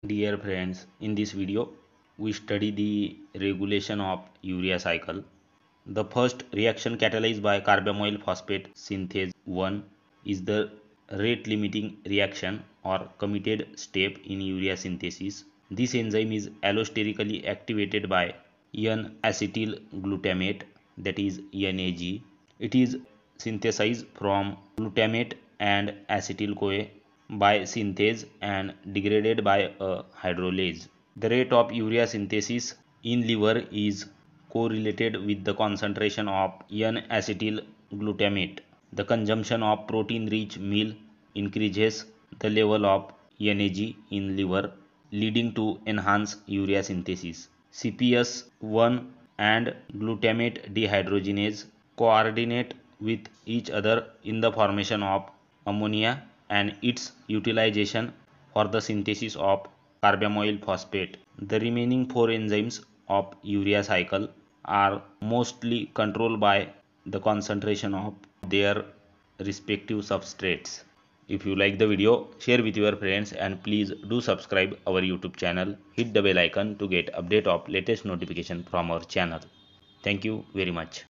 Dear friends, in this video we study the regulation of urea cycle. The first reaction catalyzed by carbamyl phosphate synthase 1 is the rate limiting reaction or committed step in urea synthesis. This enzyme is allosterically activated by N-acetyl glutamate, that is NAG. It is synthesized from glutamate and acetyl CoA by synthase and degraded by a hydrolase. The rate of urea synthesis in liver is correlated with the concentration of N-acetyl glutamate. The consumption of protein-rich meal increases the level of NAG in liver, leading to enhanced urea synthesis. CPS1 and glutamate dehydrogenase coordinate with each other in the formation of ammonia and its utilization for the synthesis of carbamyl phosphate. The remaining four enzymes of urea cycle are mostly controlled by the concentration of their respective substrates. If you like the video, share with your friends and please do subscribe our YouTube channel. Hit the bell icon to get update of latest notification from our channel. Thank you very much.